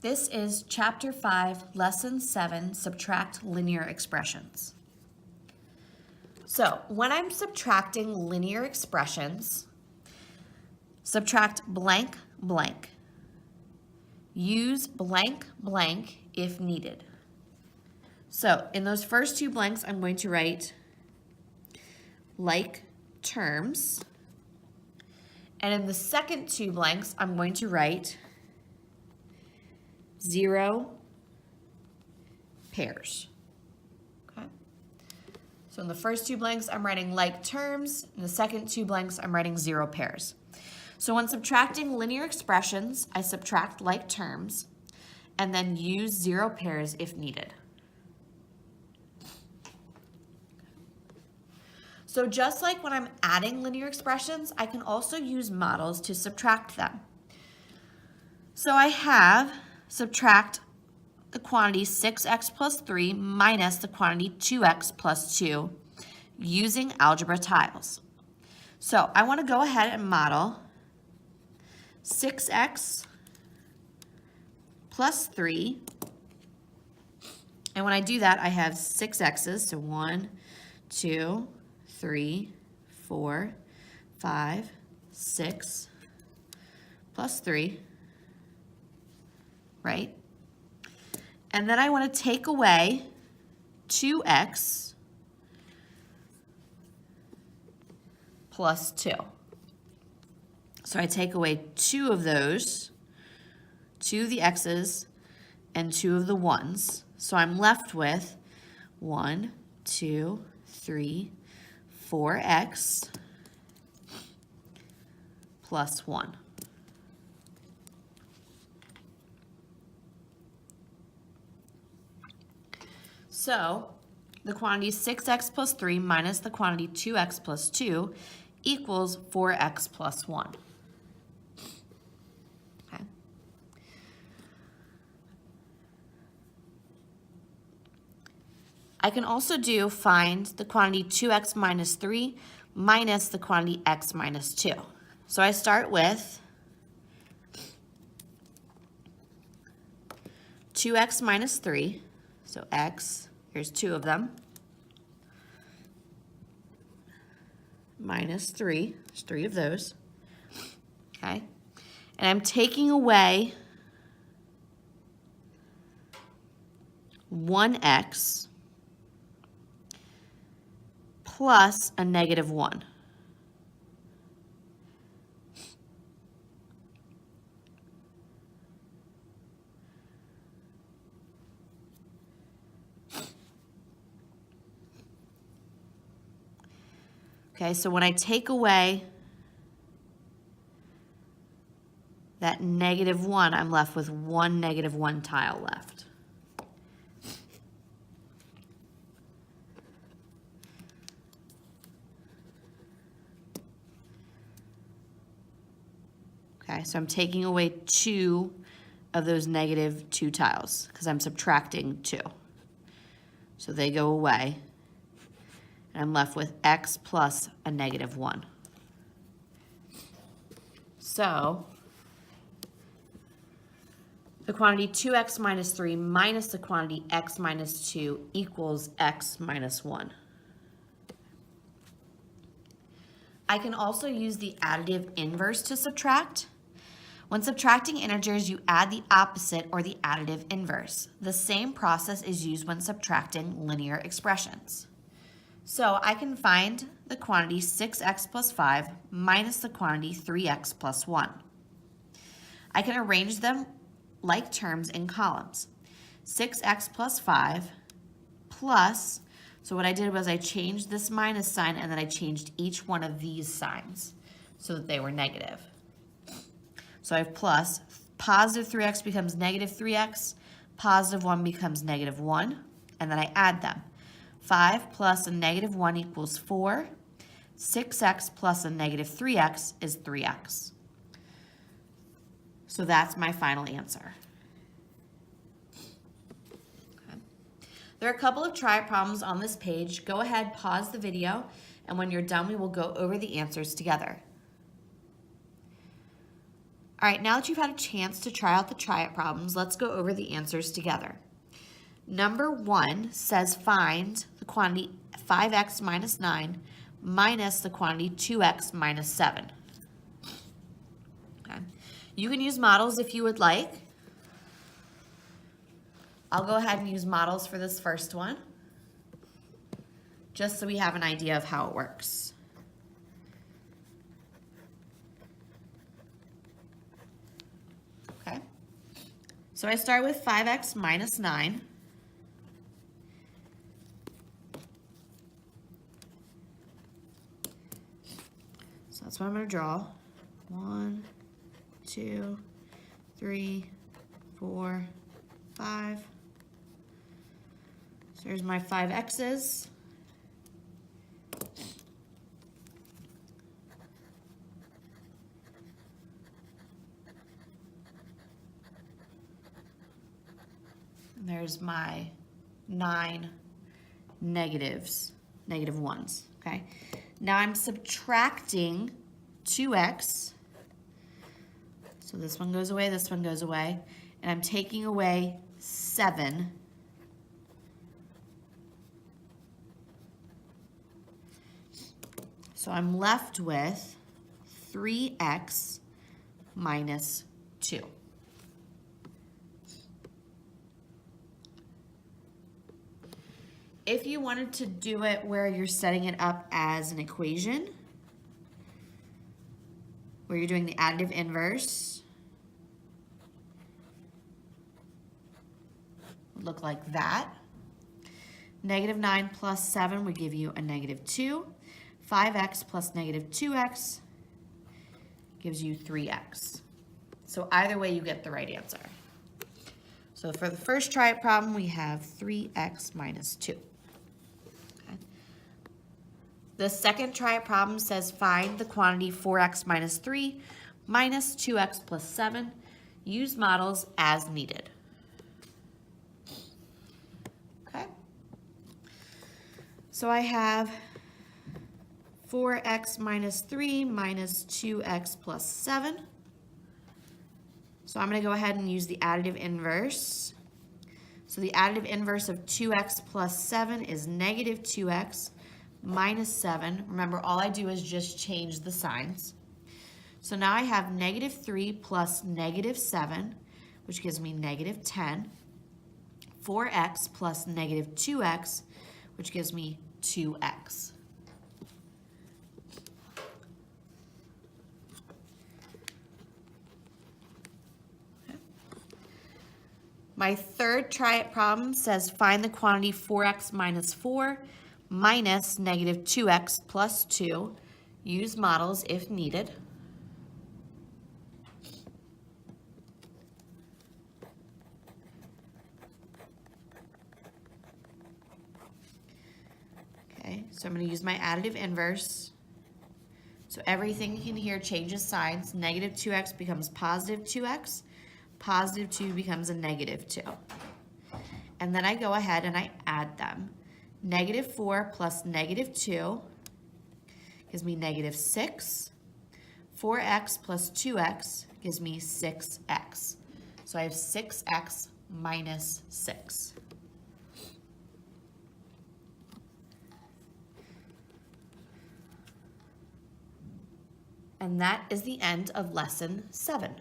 This is Chapter 5, Lesson 7, Subtract Linear Expressions. So when I'm subtracting linear expressions, subtract blank, blank. Use blank, blank if needed. So in those first two blanks, I'm going to write like terms. And in the second two blanks, I'm going to write 0 pairs. Okay. So in the first two blanks, I'm writing like terms. In the second two blanks, I'm writing 0 pairs. So when subtracting linear expressions, I subtract like terms and then use 0 pairs if needed. So just like when I'm adding linear expressions, I can also use models to subtract them. So I have subtract the quantity 6x plus 3 minus the quantity 2x plus 2 using algebra tiles. So I want to go ahead and model 6x plus 3. And when I do that, I have 6 x's, so 1, 2, 3, 4, 5, 6, plus 3, right? And then I want to take away 2x plus 2. So I take away 2 of those, 2 of the x's and 2 of the 1's. So I'm left with 1, 2, 3, 4x plus 1. So the quantity 6x plus 3 minus the quantity 2x plus 2 equals 4x plus 1. Okay. I can also find the quantity 2x minus 3 minus the quantity x minus 2. So I start with 2x minus 3, so x, here's 2 of them, minus 3, there's 3 of those, okay? And I'm taking away 1x plus a negative 1. Okay, so when I take away that negative 1, I'm left with one negative 1 tile left. Okay, so I'm taking away 2 of those negative 2 tiles because I'm subtracting 2. So they go away. And I'm left with x plus a negative 1. So the quantity 2x minus 3 minus the quantity x minus 2 equals x minus 1. I can also use the additive inverse to subtract. When subtracting integers, you add the opposite or the additive inverse. The same process is used when subtracting linear expressions. So I can find the quantity 6x plus 5 minus the quantity 3x plus 1. I can arrange them like terms in columns. 6x plus 5 plus, so what I did was I changed this minus sign and then I changed each one of these signs so that they were negative. So I have plus, positive 3x becomes negative 3x, positive 1 becomes negative 1, and then I add them. 5 plus a negative 1 equals 4. 6x plus a negative 3x is 3x. So that's my final answer. Okay. There are a couple of try problems on this page. Go ahead, pause the video, and when you're done, we will go over the answers together. All right, now that you've had a chance to try out the try-it problems, let's go over the answers together. Number 1 says find the quantity 5x minus 9 minus the quantity 2x minus 7. Okay. You can use models if you would like. I'll go ahead and use models for this first one, just so we have an idea of how it works. Okay, so I start with 5x minus 9. So that's what I'm going to draw. 1, 2, 3, 4, 5. So here's my 5x's. And there's my 9 negatives, negative 1s, okay? Now I'm subtracting 2x. So this one goes away, this one goes away, and I'm taking away 7. So I'm left with 3x minus 2. If you wanted to do it where you're setting it up as an equation, where you're doing the additive inverse, would look like that. Negative 9 plus 7 would give you a negative 2. 5x plus negative 2x gives you 3x. So either way, you get the right answer. So for the first try-it problem, we have 3x minus 2. Okay. The second try-it problem says find the quantity 4x minus 3 minus 2x plus 7. Use models as needed. Okay. So I have 4x minus 3 minus 2x plus 7. So I'm going to go ahead and use the additive inverse. So the additive inverse of 2x plus 7 is negative 2x minus 7. Remember, all I do is just change the signs. So now I have negative 3 plus negative 7, which gives me negative 10. 4x plus negative 2x, which gives me 2x. My third try-it problem says find the quantity 4x minus 4 minus negative 2x plus 2. Use models if needed. Okay, so I'm going to use my additive inverse. So everything in here changes signs. Negative 2x becomes positive 2x. Positive 2 becomes a negative 2. And then I go ahead and I add them. Negative 4 plus negative 2 gives me negative 6. 4x plus 2x gives me 6x. So I have 6x minus 6. And that is the end of lesson 7.